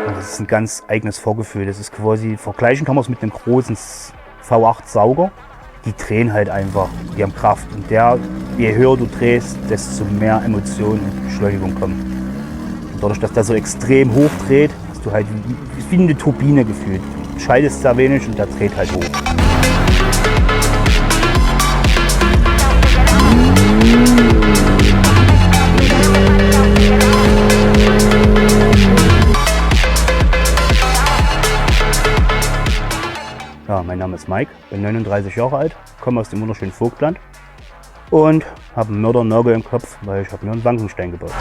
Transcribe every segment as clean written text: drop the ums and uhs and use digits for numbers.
Das ist ein ganz eigenes Vorgefühl. Das ist quasi, vergleichen kann man es mit einem großen V8-Sauger. Die drehen halt einfach, die haben Kraft. Und je höher du drehst, desto mehr Emotionen und Beschleunigung kommen. Und dadurch, dass der so extrem hoch dreht, hast du halt wie eine Turbine gefühlt. Du schaltest sehr wenig und der dreht halt hoch. Ja, mein Name ist Mike, bin 39 Jahre alt, komme aus dem wunderschönen Vogtland und habe einen Mördernagel im Kopf, weil ich habe mir einen Bankenstein gebaut.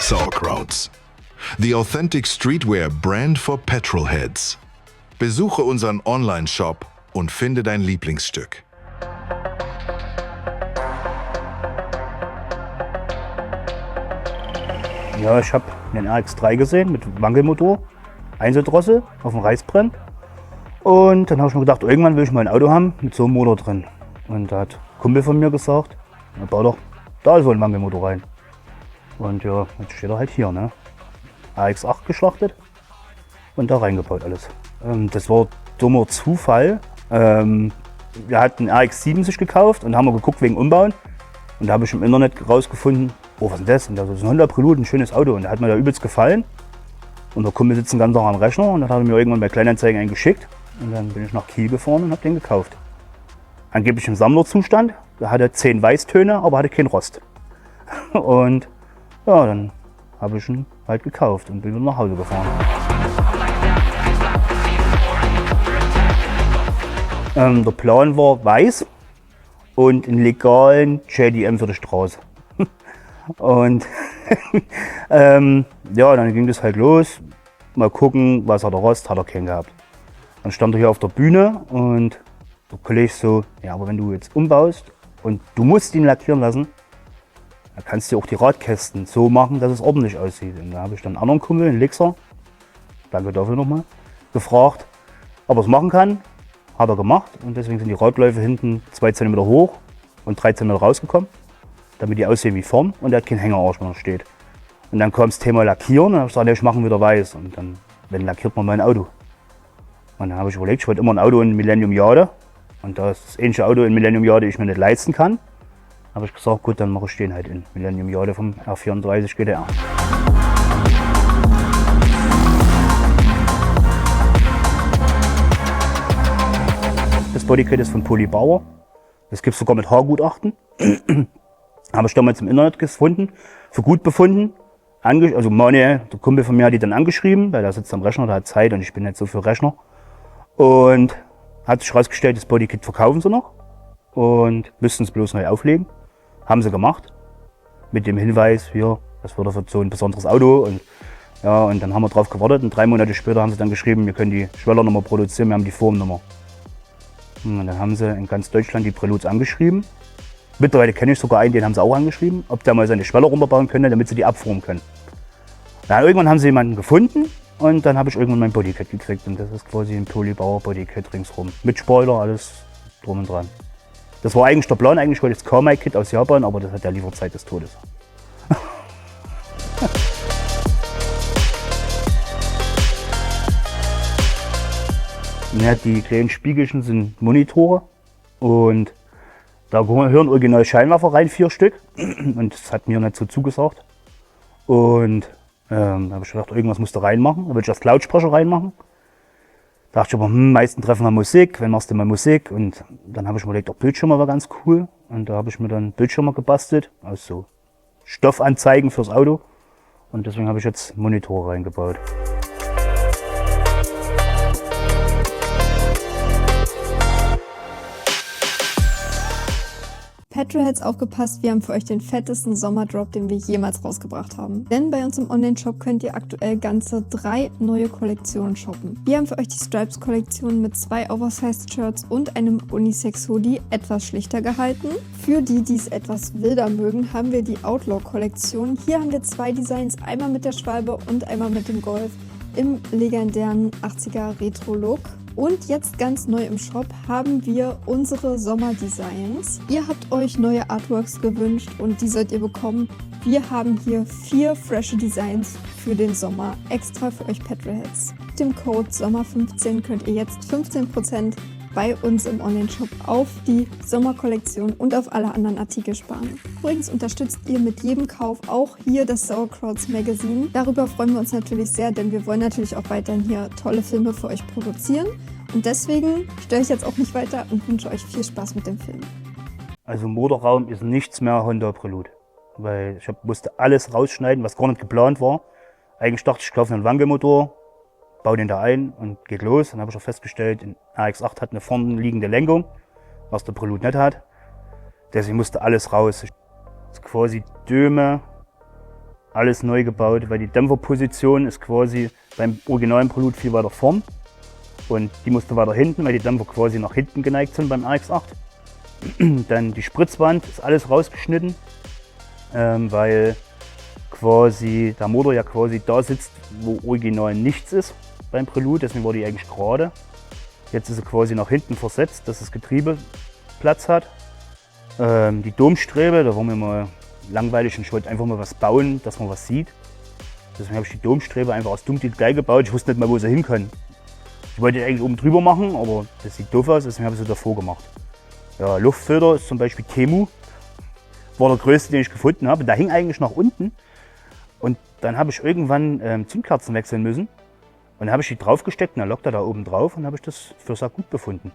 Sauerkrauts. The authentic streetwear brand for petrolheads. Besuche unseren Online-Shop und finde dein Lieblingsstück. Ja, ich habe einen RX3 gesehen mit Wankelmotor, Einseldrossel auf dem Reißbrett. Und dann habe ich mir gedacht, irgendwann will ich mal ein Auto haben mit so einem Motor drin. Und da hat ein Kumpel von mir gesagt, na, bau doch da so einen Wankelmotor rein. Und ja, jetzt steht er halt hier, ne? RX8 geschlachtet und da reingebaut alles. Das war dummer Zufall. Wir hatten einen RX7 sich gekauft und haben wir geguckt wegen Umbauen. Und da habe ich im Internet rausgefunden, oh, was ist denn das? Und das ist ein Honda Prelude, ein schönes Auto. Und der hat mir da übelst gefallen. Und der Kumpel sitzt den ganzen Tag am Rechner und dann hat er mir irgendwann bei Kleinanzeigen einen geschickt. Und dann bin ich nach Kiel gefahren und habe den gekauft. Angeblich im Sammlerzustand. Der hatte 10 Weißtöne, aber hatte keinen Rost. Und ja, dann habe ich ihn halt gekauft und bin wieder nach Hause gefahren. Der Plan war weiß und einen legalen JDM für die Straße. Und ja, dann ging das halt los. Mal gucken, was hat der Rost, hat er keinen gehabt. Dann stand er hier auf der Bühne und der Kollege so, ja, aber wenn du jetzt umbaust und du musst ihn lackieren lassen, da kannst du auch die Radkästen so machen, dass es ordentlich aussieht. Und da habe ich dann einen anderen Kumpel, einen Lixer, danke dafür nochmal, gefragt, ob er es machen kann. Hat er gemacht und deswegen sind die Radläufe hinten 2 cm hoch und 3 cm rausgekommen, damit die aussehen wie vorn und der hat keinen Hängerarsch, wenn er steht. Und dann kam das Thema Lackieren und dann habe ich gesagt, ja, ich mache ihn wieder weiß. Und dann, wenn lackiert man mein Auto. Und dann habe ich überlegt, ich wollte immer ein Auto in Millennium Jade. Und da das ähnliche Auto in Millennium Jade ich mir nicht leisten kann, habe ich gesagt, gut, dann mache ich den halt in Millennium Jade vom R34 GTR. Das Bodykit ist von Poli Bauer. Das gibt es sogar mit Haargutachten. Habe ich damals im Internet gefunden, für gut befunden. Also Manuel, der Kumpel von mir, hat die dann angeschrieben, weil der sitzt am Rechner, der hat Zeit und ich bin nicht so für Rechner. Und hat sich herausgestellt, das Bodykit verkaufen sie noch und müssten es bloß neu auflegen. Haben sie gemacht, mit dem Hinweis, hier, das wird für so ein besonderes Auto. Und, ja, und dann haben wir drauf gewartet und 3 Monate später haben sie dann geschrieben, wir können die Schwellernummer produzieren, wir haben die Formnummer. Und dann haben sie in ganz Deutschland die Preludes angeschrieben. Mittlerweile kenne ich sogar einen, den haben sie auch angeschrieben, ob der mal seine Schweller runterbauen könnte, damit sie die abformen können. Dann irgendwann haben sie jemanden gefunden und dann habe ich irgendwann mein Bodykit gekriegt. Und das ist quasi ein Poli Bauer Bodykit ringsrum. Mit Spoiler, alles drum und dran. Das war eigentlich der Plan, eigentlich wollte ich das Carmike-Kit aus Japan, aber das hat der Lieferzeit des Todes. Ja, die kleinen Spiegelchen sind Monitore und da hören original Scheinwerfer rein, 4 Stück. Und das hat mir nicht so zugesagt. Und da habe ich gedacht, irgendwas musst du reinmachen. Da will ich erst Lautsprecher reinmachen. Da dachte ich aber, meisten treffen wir Musik, wenn machst du mal Musik. Und dann habe ich mir überlegt, auch Bildschirme war ganz cool. Und da habe ich mir dann Bildschirme gebastelt, aus so Stoffanzeigen fürs Auto. Und deswegen habe ich jetzt Monitore reingebaut. Petrolheads, aufgepasst, wir haben für euch den fettesten Sommerdrop, den wir jemals rausgebracht haben. Denn bei uns im Online-Shop könnt ihr aktuell ganze 3 neue Kollektionen shoppen. Wir haben für euch die Stripes-Kollektion mit 2 Oversized-Shirts und einem Unisex-Hoodie etwas schlichter gehalten. Für die, die es etwas wilder mögen, haben wir die Outlaw-Kollektion. Hier haben wir 2 Designs, einmal mit der Schwalbe und einmal mit dem Golf im legendären 80er Retro-Look. Und jetzt ganz neu im Shop haben wir unsere Sommerdesigns. Ihr habt euch neue Artworks gewünscht und die sollt ihr bekommen. Wir haben hier 4 frische Designs für den Sommer, extra für euch Petrolheads. Mit dem Code SOMMER15 könnt ihr jetzt 15% bei uns im Online-Shop auf die Sommerkollektion und auf alle anderen Artikel sparen. Übrigens unterstützt ihr mit jedem Kauf auch hier das Sauerkrauts Magazine. Darüber freuen wir uns natürlich sehr, denn wir wollen natürlich auch weiterhin hier tolle Filme für euch produzieren. Und deswegen störe ich jetzt auch nicht weiter und wünsche euch viel Spaß mit dem Film. Also im Motorraum ist nichts mehr Honda Prelude. Weil ich musste alles rausschneiden, was gar nicht geplant war. Eigentlich dachte ich kaufe einen Wankelmotor, baue den da ein und geht los. Dann habe ich auch festgestellt, ein RX-8 hat eine vorne liegende Lenkung, was der Prelude nicht hat. Deswegen musste alles raus. Das ist quasi Döme, alles neu gebaut, weil die Dämpferposition ist quasi beim originalen Prelude viel weiter vorn. Und die musste weiter hinten, weil die Dämpfer quasi nach hinten geneigt sind beim RX-8. Dann die Spritzwand ist alles rausgeschnitten, weil quasi der Motor ja quasi da sitzt, wo original nichts ist beim Prelude, deswegen war die eigentlich gerade. Jetzt ist sie quasi nach hinten versetzt, dass das Getriebe Platz hat. Die Domstrebe, da war mir mal langweilig und ich wollte einfach mal was bauen, dass man was sieht. Deswegen habe ich die Domstrebe einfach aus Dummtitel gebaut. Ich wusste nicht mal, wo sie hin können. Ich wollte die eigentlich oben drüber machen, aber das sieht doof aus, deswegen habe ich sie davor gemacht. Ja, Luftfilter ist zum Beispiel Temu. War der größte, den ich gefunden habe. Der hing eigentlich nach unten. Und dann habe ich irgendwann Zündkerzen wechseln müssen. Und dann habe ich die draufgesteckt und dann lockt er da oben drauf und habe ich das für sehr gut befunden.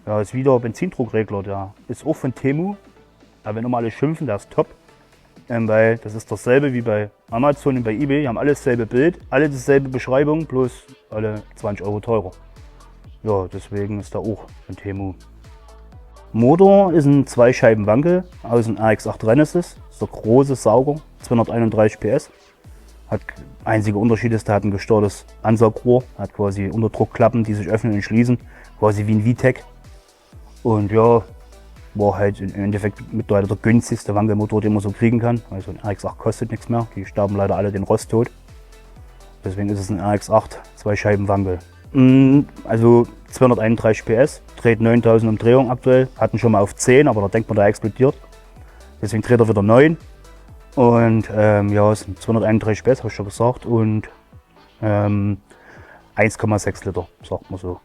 Ja, ist wieder Benzindruckregler, der ist auch von Temu. Aber wenn nochmal alle schimpfen, der ist top. Weil das ist dasselbe wie bei Amazon und bei eBay. Die haben alle dasselbe Bild, alle dieselbe Beschreibung, bloß alle 20 € teurer. Ja, deswegen ist der auch von Temu. Motor ist ein 2-Scheiben-Wankel aus dem RX-8 Renesis. Das ist der große Sauger, 231 PS. Einziger Unterschied ist, der hat ein gesteuertes Ansaugrohr, hat quasi Unterdruckklappen, die sich öffnen und schließen, quasi wie ein VTEC. Und ja, war halt im Endeffekt mittlerweile der günstigste Wankelmotor, den man so kriegen kann. Also ein RX-8 kostet nichts mehr, die sterben leider alle den Rost tot. Deswegen ist es ein RX-8 2-Scheiben-Wankel. Also 231 PS, dreht 9000 Umdrehungen aktuell, hatten schon mal auf 10, aber da denkt man, der explodiert. Deswegen dreht er wieder 9. Und ja, es sind 231 PS, habe ich schon gesagt, und 1,6 Liter, sagt man so,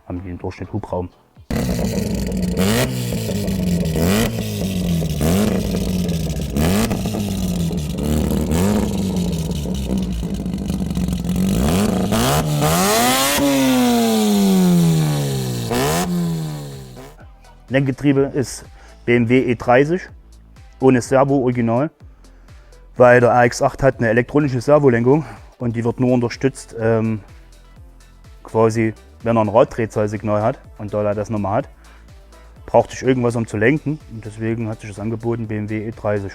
haben die im Durchschnitt Hubraum. Lenkgetriebe ist BMW E30 ohne Servo original, weil der RX-8 hat eine elektronische Servolenkung und die wird nur unterstützt, quasi wenn er ein Raddrehzahlsignal hat, und da er das nochmal hat, brauchte ich irgendwas um zu lenken und deswegen hat sich das angeboten BMW E30.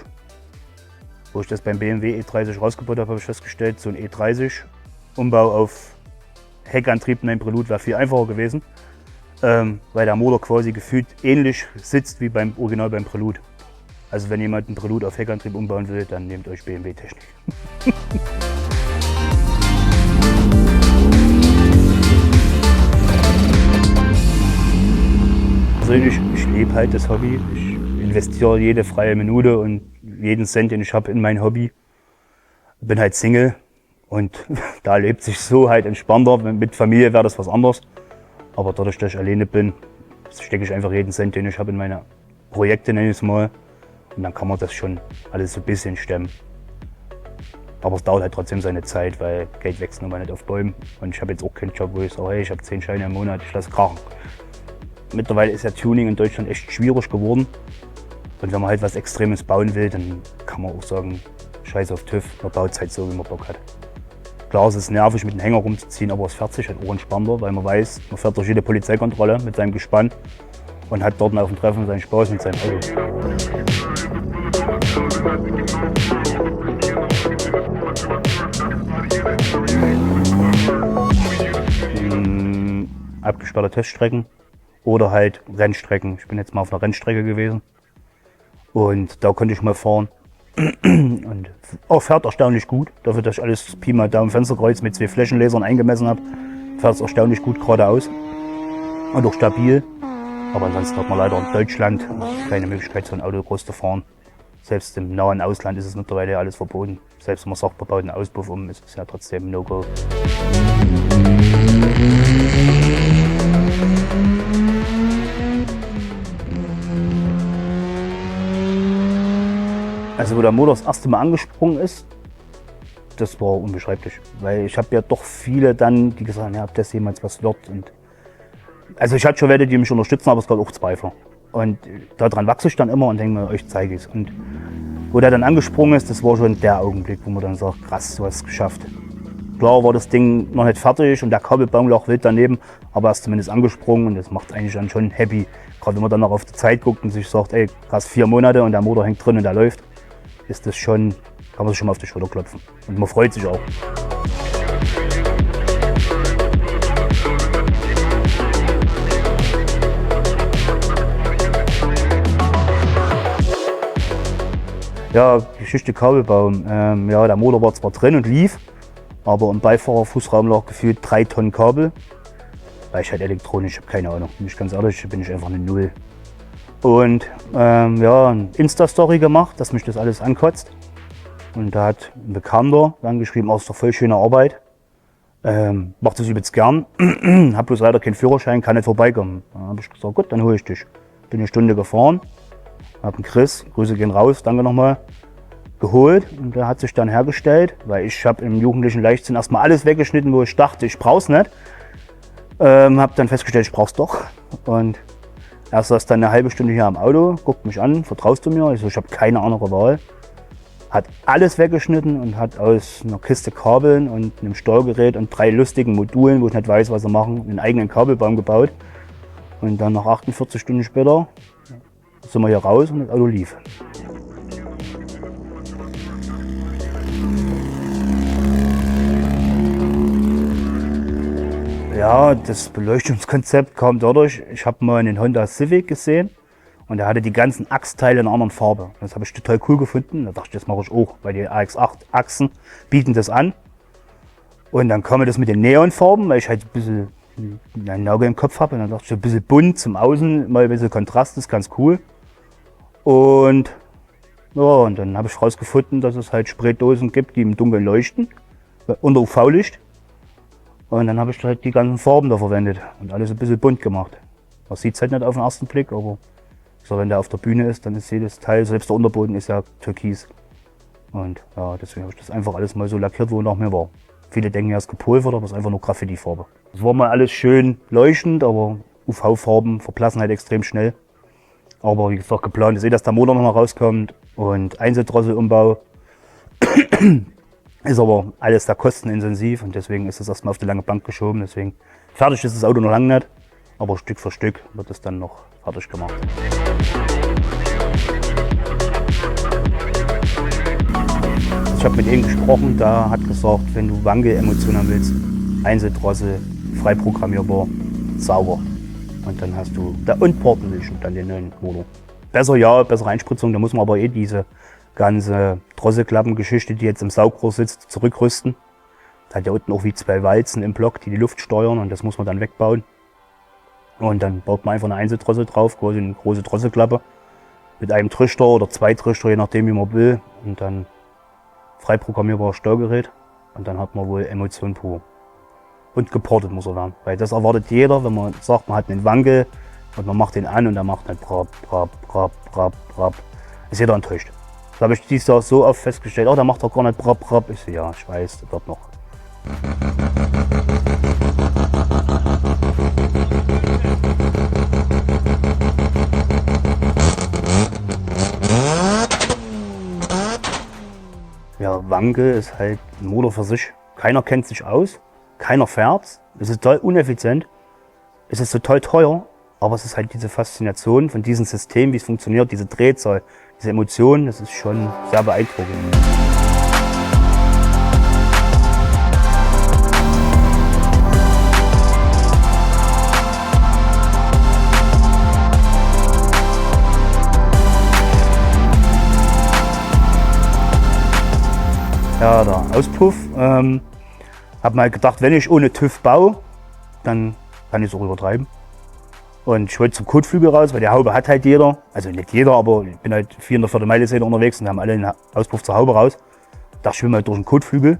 Wo ich das beim BMW E30 rausgebaut habe, habe ich festgestellt, so ein E30 Umbau auf Heckantrieb in einem Prelude wäre viel einfacher gewesen. Weil der Motor quasi gefühlt ähnlich sitzt wie beim Original beim Prelude. Also wenn jemand einen Prelude auf Heckantrieb umbauen will, dann nehmt euch BMW-Technik. Also ich lebe halt das Hobby. Ich investiere jede freie Minute und jeden Cent, den ich habe, in mein Hobby. Bin halt Single und da lebt sich so halt entspannter. Mit Familie wäre das was anderes. Aber dadurch, dass ich alleine bin, stecke ich einfach jeden Cent, den ich habe, in meine Projekte, nenne ich es mal. Und dann kann man das schon alles so ein bisschen stemmen. Aber es dauert halt trotzdem seine Zeit, weil Geld wächst nun mal nicht auf Bäumen. Und ich habe jetzt auch keinen Job, wo ich sage, hey, ich habe 10 Scheine im Monat, ich lasse krachen. Mittlerweile ist ja Tuning in Deutschland echt schwierig geworden. Und wenn man halt was Extremes bauen will, dann kann man auch sagen, scheiß auf TÜV, man baut es halt so, wie man Bock hat. Klar, es ist nervig, mit dem Hänger rumzuziehen, aber es fährt sich halt auch entspannter, weil man weiß, man fährt durch jede Polizeikontrolle mit seinem Gespann. und hat dort auf dem Treffen seinen Spaß mit seinem Auto. Abgesperrte Teststrecken oder halt Rennstrecken. Ich bin jetzt mal auf einer Rennstrecke gewesen und da konnte ich mal fahren. Und fährt erstaunlich gut, dafür, dass ich alles Pi mal Daumen Fensterkreuz mit 2 Flächenlasern eingemessen habe. Fährt es erstaunlich gut geradeaus und auch stabil. Aber ansonsten hat man leider in Deutschland keine Möglichkeit, so ein Auto groß zu fahren. Selbst im nahen Ausland ist es mittlerweile alles verboten. Selbst wenn man sagt, man baut einen Auspuff um, ist es ja trotzdem ein No-Go. Also wo der Motor das erste Mal angesprungen ist, das war unbeschreiblich. Weil ich habe ja doch viele dann, die gesagt haben, ja, ob das jemals was wird. Und also ich hatte schon welche, die mich unterstützen, aber es gab auch Zweifler. Und daran wachse ich dann immer und denke mir, euch zeige ich es. Und wo der dann angesprungen ist, das war schon der Augenblick, wo man dann sagt, krass, du hast es geschafft. Klar war das Ding noch nicht fertig und der Kabelbaum lag wild daneben, aber er ist zumindest angesprungen und das macht eigentlich dann schon happy. Gerade wenn man dann noch auf die Zeit guckt und sich sagt, ey, krass, 4 Monate und der Motor hängt drin und der läuft, ist das schon, kann man sich schon mal auf die Schulter klopfen. Und man freut sich auch. Ja, Geschichte Kabelbaum. Ja, der Motor war zwar drin und lief, aber im Beifahrerfußraum lag gefühlt 3 Tonnen Kabel. Weil ich halt elektronisch, habe keine Ahnung. Bin ich ganz ehrlich, bin ich einfach eine Null. Und ja, eine Insta-Story gemacht, dass mich das alles ankotzt. Und da hat ein Bekannter dann geschrieben, ist doch voll schöne Arbeit. Macht das übelst gern. Hab bloß leider keinen Führerschein, kann nicht vorbeikommen. Da habe ich gesagt, gut, dann hole ich dich. Bin eine Stunde gefahren. Hab einen Chris, Grüße gehen raus, danke nochmal, geholt und der hat sich dann hergestellt, weil ich habe im jugendlichen Leichtsinn erstmal alles weggeschnitten, wo ich dachte, ich brauch's nicht. Hab dann festgestellt, ich brauch's doch. Und er saß dann eine halbe Stunde hier am Auto, guckt mich an, vertraust du mir? Ich so, ich habe keine andere Wahl. Hat alles weggeschnitten und hat aus einer Kiste Kabeln und einem Steuergerät und 3 lustigen Modulen, wo ich nicht weiß, was sie machen, einen eigenen Kabelbaum gebaut. Und dann nach 48 Stunden später sind wir hier raus und das Auto lief. Ja, das Beleuchtungskonzept kam dadurch, ich habe mal einen Honda Civic gesehen und der hatte die ganzen Achsteile in einer anderen Farbe. Das habe ich total cool gefunden. Da dachte ich, das mache ich auch, weil die AX8 Achsen bieten das an. Und dann kam mir das mit den Neonfarben, weil ich halt ein bisschen einen Nagel im Kopf habe. Und dann dachte ich, ein bisschen bunt zum Außen, mal ein bisschen Kontrast, ist ganz cool. Und ja, und dann habe ich herausgefunden, dass es halt Spraydosen gibt, die im Dunkeln leuchten, unter UV-Licht. Und dann habe ich halt die ganzen Farben da verwendet und alles ein bisschen bunt gemacht. Man sieht es halt nicht auf den ersten Blick, aber so, wenn der auf der Bühne ist, dann ist jedes Teil, selbst der Unterboden ist ja türkis. Und ja, deswegen habe ich das einfach alles mal so lackiert, wo nach mir war. Viele denken ja, es ist gepulvert, aber es ist einfach nur Graffiti-Farbe. Es war mal alles schön leuchtend, aber UV-Farben verblassen halt extrem schnell. Aber wie gesagt, geplant ist dass der Motor noch mal rauskommt und Einzeldrosselumbau ist aber alles da kostenintensiv und deswegen ist es erstmal auf die lange Bank geschoben. Deswegen fertig ist das Auto noch lange nicht, aber Stück für Stück wird es dann noch fertig gemacht. Ich habe mit ihm gesprochen, der hat gesagt, wenn du Wankel-Emotionen haben willst, Einzeldrossel, frei programmierbar, sauber. Und dann hast du da und portentlich dann den neuen Motor. Besser ja, bessere Einspritzung, da muss man aber diese ganze Drosselklappengeschichte, die jetzt im Saugrohr sitzt, zurückrüsten. Da hat ja unten auch wie 2 Walzen im Block, die Luft steuern und das muss man dann wegbauen. Und dann baut man einfach eine Einzeldrossel drauf, quasi eine große Drosselklappe mit einem Trichter oder 2 Trichter, je nachdem wie man will. Und dann frei programmierbares Steuergerät und dann hat man wohl Emotion pur. Und geportet muss er werden, weil das erwartet jeder, wenn man sagt, man hat einen Wankel und man macht den an und der macht dann brab, brab, brab, brab, brab. Ist jeder enttäuscht. Das habe ich dieses Jahr so oft festgestellt, der macht doch gar nicht brab, brab. Ich so, ja, ich weiß, das wird noch. Ja, Wankel ist halt ein Motor für sich. Keiner kennt sich aus, keiner fährt. Es ist total uneffizient, es ist total teuer Aber es ist halt diese Faszination von diesem System, wie es funktioniert, diese Drehzahl, diese Emotionen, das ist schon sehr beeindruckend. Ja, der Auspuff, habe mal gedacht, wenn ich ohne TÜV baue, dann kann ich es auch übertreiben. Und ich wollte zum Kotflügel raus, weil die Haube hat halt jeder. Also nicht jeder, aber ich bin halt 400 Meile unterwegs und haben alle einen Auspuff zur Haube raus. Da schwimme halt durch den Kotflügel.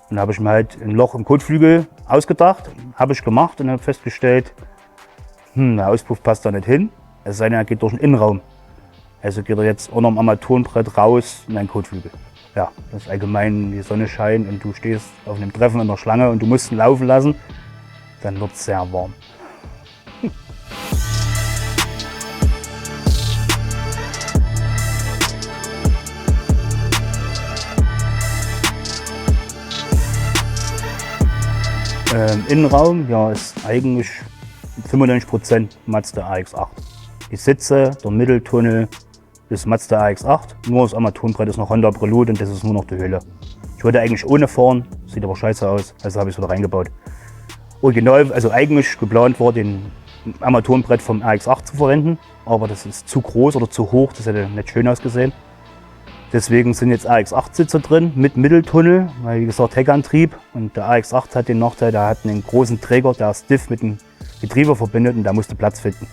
Und da habe ich mir halt ein Loch im Kotflügel ausgedacht, habe ich gemacht und habe festgestellt, der Auspuff passt da nicht hin. Es sei denn, er geht durch den Innenraum. Also geht er jetzt unter dem Armaturenbrett raus in einen Kotflügel. Ja, das ist allgemein, die Sonne scheint und du stehst auf einem Treffen in der Schlange und du musst ihn laufen lassen, dann wird es sehr warm. Innenraum, ja, ist eigentlich 95% Mazda AX8. Die Sitze, der Mitteltunnel ist Mazda AX8, nur das Armaturenbrett ist noch Honda Prelude und das ist nur noch die Hülle. Ich wollte eigentlich ohne fahren, sieht aber scheiße aus, also habe ich es wieder reingebaut. Original, also eigentlich geplant war, den Armaturenbrett vom AX8 zu verwenden, aber das ist zu groß oder zu hoch, das hätte nicht schön ausgesehen. Deswegen sind jetzt AX8-Sitze drin mit Mitteltunnel, weil wie gesagt Heckantrieb und der AX8 hat den Nachteil, der hat einen großen Träger, der Stiff mit dem Getriebe verbindet und der musste Platz finden.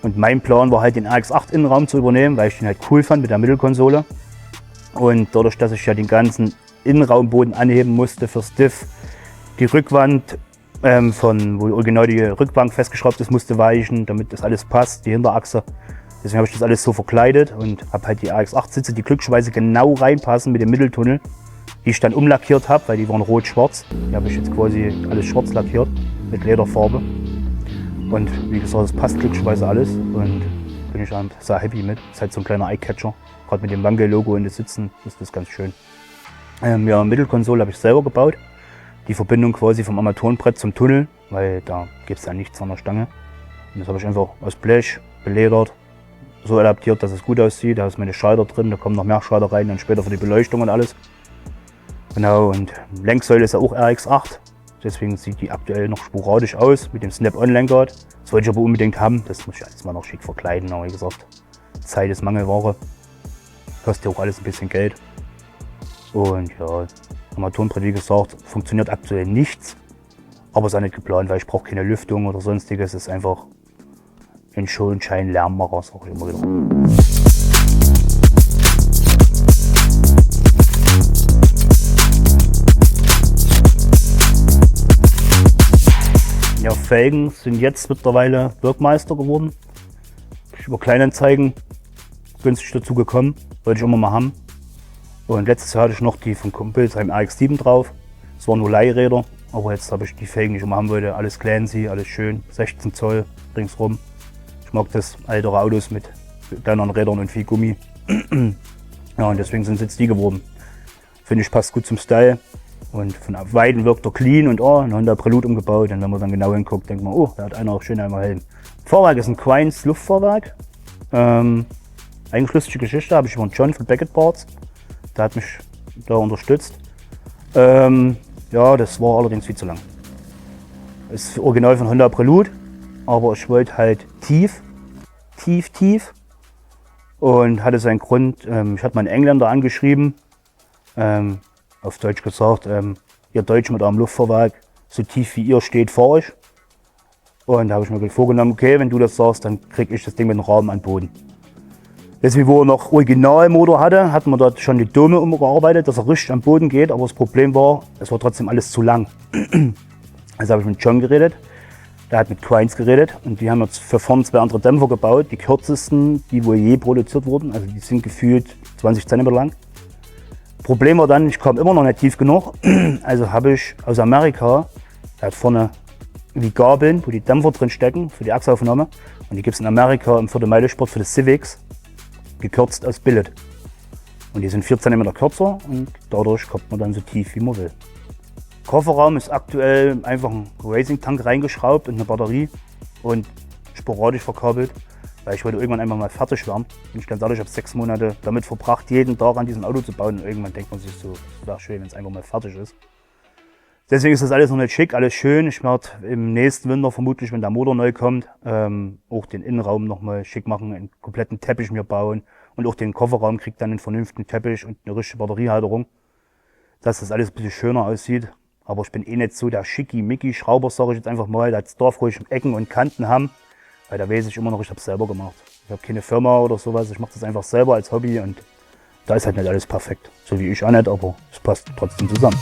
Und mein Plan war halt den AX8 Innenraum zu übernehmen, weil ich den halt cool fand mit der Mittelkonsole. Und dadurch, dass ich ja den ganzen Innenraumboden anheben musste für Stiff, die Rückwand, wo original die Rückbank festgeschraubt ist, musste weichen, damit das alles passt, die Hinterachse. Deswegen habe ich das alles so verkleidet und habe halt die AX8-Sitze, die glücklicherweise genau reinpassen mit dem Mitteltunnel, die ich dann umlackiert habe, weil die waren rot-schwarz. Die habe ich jetzt quasi alles schwarz lackiert mit Lederfarbe. Und wie gesagt, es passt glücklicherweise alles und bin ich sehr happy mit. Das ist halt so ein kleiner Eyecatcher. Gerade mit dem Wankel-Logo in den Sitzen ist das ganz schön. Ja, Mittelkonsole habe ich selber gebaut. Die Verbindung quasi vom Armaturenbrett zum Tunnel, weil da gibt es ja nichts an der Stange. Und das habe ich einfach aus Blech beledert, so adaptiert, dass es gut aussieht. Da ist meine Schalter drin, da kommen noch mehr Schalter rein, dann später für die Beleuchtung und alles. Genau, und Lenksäule ist ja auch RX8. Deswegen sieht die aktuell noch sporadisch aus mit dem Snap-on-Lenkrad. Das wollte ich aber unbedingt haben. Das muss ich alles mal noch schick verkleiden. Aber wie gesagt, Zeit ist Mangelware. Kostet ja auch alles ein bisschen Geld. Und ja, Armaturenbrett, wie gesagt, funktioniert aktuell nichts. Aber es ist auch nicht geplant, weil ich brauche keine Lüftung oder sonstiges. Es ist einfach ein Schonschein-Lärmmacher, sag ich immer wieder. Ja, Felgen sind jetzt mittlerweile Wirkmeister geworden. Ich über Kleinanzeigen günstig dazu gekommen, wollte ich immer mal haben. Und letztes Jahr hatte ich noch die von Kumpel, seinem RX7 drauf. Es waren nur Leihräder, aber jetzt habe ich die Felgen, die ich immer haben wollte. Alles Clancy, alles schön, 16 Zoll ringsrum. Ich mag das, ältere Autos mit kleineren Rädern und viel Gummi. Ja, und deswegen sind es jetzt die geworden. Finde ich, passt gut zum Style. Und von Weitem wirkt er clean und ein Honda Prelude umgebaut. Und wenn man dann genau hinguckt, denkt man, oh, da hat einer auch schön einmal Helm. Fahrwerk ist ein Quines Luftfahrwerk. Eigentlich lustige Geschichte, habe ich über John von Beckett Parts. Der hat mich da unterstützt. Ja, das war allerdings viel zu lang. Das ist original von Honda Prelude, aber ich wollte halt tief. Und hatte seinen Grund, ich hatte meinen Engländer angeschrieben, auf Deutsch gesagt, ihr Deutschen mit eurem Luftfahrwerk, so tief wie ihr steht, fahre ich. Und da habe ich mir vorgenommen, okay, wenn du das sagst, dann kriege ich das Ding mit dem Rahmen an den Boden. Deswegen, wo er noch Originalmotor hatte, hatten wir dort schon die Dome umgearbeitet, dass er richtig am Boden geht. Aber das Problem war, es war trotzdem alles zu lang. Also habe ich mit John geredet, der hat mit Quines geredet und die haben jetzt für vorne 2 andere Dämpfer gebaut. Die kürzesten, die wohl je produziert wurden, also die sind gefühlt 20 cm lang. Problem war dann, ich kam immer noch nicht tief genug. Also habe ich aus Amerika, der hat vorne wie Gabeln, wo die Dämpfer drin stecken für die Achsaufnahme. Und die gibt es in Amerika im 4. Meile-Sport für die Civics, gekürzt aus Billet. Und die sind 4 cm kürzer und dadurch kommt man dann so tief wie man will. Kofferraum ist aktuell einfach ein Racing-Tank reingeschraubt und eine Batterie und sporadisch verkabelt, weil ich wollte irgendwann einfach mal fertig werden. Bin ich ganz ehrlich, ich habe 6 Monate damit verbracht, jeden Tag an diesem Auto zu bauen und irgendwann denkt man sich so, es wäre schön, wenn es einfach mal fertig ist. Deswegen ist das alles noch nicht schick, alles schön. Ich werde im nächsten Winter vermutlich, wenn der Motor neu kommt, auch den Innenraum nochmal schick machen, einen kompletten Teppich mir bauen und auch den Kofferraum kriegt dann einen vernünftigen Teppich und eine richtige Batteriehalterung, dass das alles ein bisschen schöner aussieht. Aber ich bin eh nicht so der Schicki-Micki-Schrauber, sage ich jetzt einfach mal. Das darf ruhig Ecken und Kanten haben, weil da weiß ich immer noch, ich habe es selber gemacht. Ich habe keine Firma oder sowas, ich mache das einfach selber als Hobby und da ist halt nicht alles perfekt. So wie ich auch nicht, aber es passt trotzdem zusammen.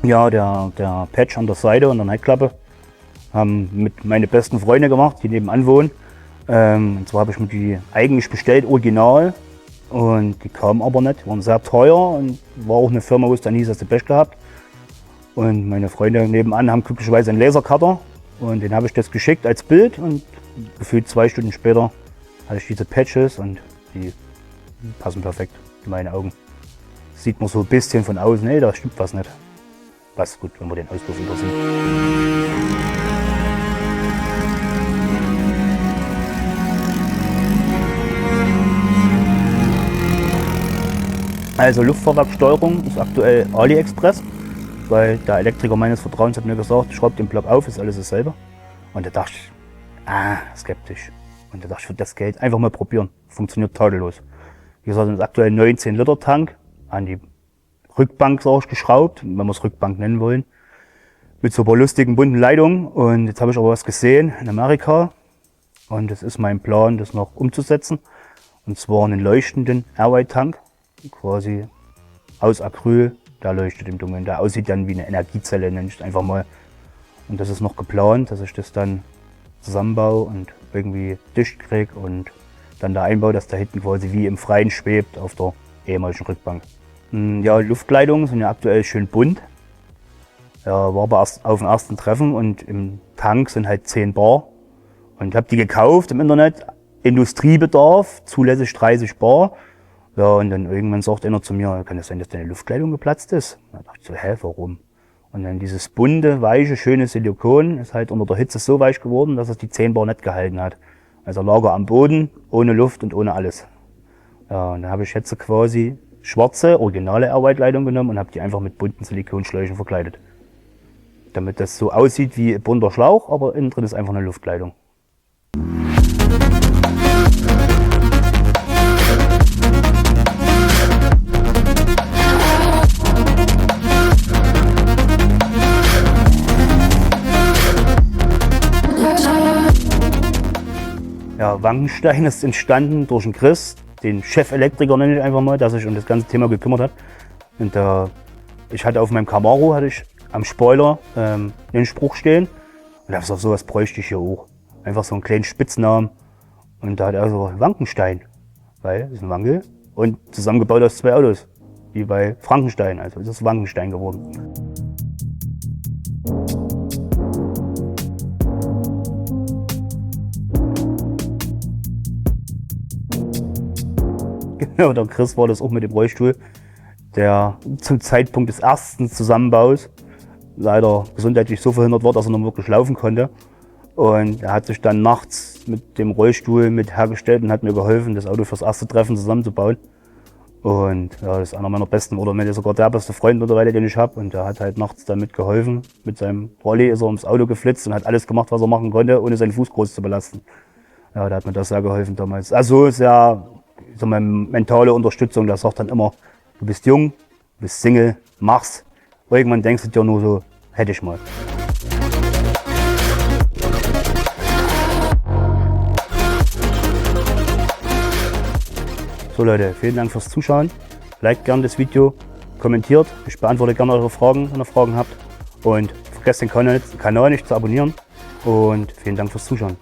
Ja, der Patch an der Seite und der Neckklappe haben mit meine besten Freunde gemacht, die nebenan wohnen. Und zwar habe ich mir die eigentlich bestellt, original. Und die kamen aber nicht, waren sehr teuer und war auch eine Firma, wo es dann hieß, hast du Pech gehabt. Und meine Freunde nebenan haben glücklicherweise einen Lasercutter und den habe ich das geschickt als Bild und gefühlt 2 Stunden später hatte ich diese Patches und die passen perfekt in meine Augen. Sieht man so ein bisschen von außen, nee, da stimmt was nicht. Passt gut, wenn man den Auspuff übersieht. Also Luftfahrwerksteuerung ist aktuell AliExpress, weil der Elektriker meines Vertrauens hat mir gesagt, schraub den Block auf, ist alles dasselbe. Und da dachte ich, skeptisch. Und da dachte ich, für das Geld einfach mal probieren. Funktioniert tadellos. Wie gesagt, das ist aktuell 19 Liter Tank an die Rückbank sag ich, geschraubt, wenn wir es Rückbank nennen wollen. Mit so ein paar lustigen bunten Leitungen. Und jetzt habe ich aber was gesehen in Amerika. Und es ist mein Plan, das noch umzusetzen. Und zwar einen leuchtenden Airway-Tank. Quasi aus Acryl, der leuchtet im Dunkeln. Der aussieht dann wie eine Energiezelle, nenne ich es einfach mal. Und das ist noch geplant, dass ich das dann zusammenbaue und irgendwie dicht kriege und dann da einbaue, dass da hinten quasi wie im Freien schwebt auf der ehemaligen Rückbank. Ja, Luftleitungen sind ja aktuell schön bunt. Ja, war aber erst auf dem ersten Treffen und im Tank sind halt 10 Bar. Und ich habe die gekauft im Internet, Industriebedarf, zulässig 30 Bar. Ja, und dann irgendwann sagt einer zu mir, kann es sein, dass deine Luftkleidung geplatzt ist? Da dachte ich so, warum? Und dann dieses bunte, weiche, schöne Silikon ist halt unter der Hitze so weich geworden, dass es die 10 Bar nicht gehalten hat. Also Lager am Boden, ohne Luft und ohne alles. Ja, und dann habe ich jetzt quasi schwarze, originale Airway-Leitung genommen und habe die einfach mit bunten Silikonschläuchen verkleidet. Damit das so aussieht wie ein bunter Schlauch, aber innen drin ist einfach eine Luftleitung. Ja, Wangenstein ist entstanden durch den Chris, den Chefelektriker nenne ich einfach mal, der sich um das ganze Thema gekümmert hat. Und ich hatte auf meinem Camaro am Spoiler einen Spruch stehen und da habe ich gesagt, sowas bräuchte ich hier auch. Einfach so einen kleinen Spitznamen. Und da hat er so Wangenstein, weil es ist ein Wankel und zusammengebaut aus 2 Autos, wie bei Frankenstein, also ist es Wangenstein geworden. Genau, der Chris war das auch mit dem Rollstuhl, der zum Zeitpunkt des ersten Zusammenbaus leider gesundheitlich so verhindert war, dass er noch wirklich laufen konnte. Und er hat sich dann nachts mit dem Rollstuhl mit hergestellt und hat mir geholfen, das Auto fürs erste Treffen zusammenzubauen. Und ja, das ist einer meiner besten, oder mir sogar der beste Freund mittlerweile, den ich habe. Und der hat halt nachts damit geholfen. Mit seinem Rolli ist er ums Auto geflitzt und hat alles gemacht, was er machen konnte, ohne seinen Fuß groß zu belasten. Ja, der hat mir das sehr geholfen damals. Also sehr so meine mentale Unterstützung, der sagt dann immer, du bist jung, du bist Single, mach's. Irgendwann denkst du dir nur so, hätte ich mal. So Leute, vielen Dank fürs Zuschauen. Liked gerne das Video, kommentiert. Ich beantworte gerne eure Fragen, wenn ihr Fragen habt. Und vergesst den Kanal nicht zu abonnieren. Und vielen Dank fürs Zuschauen.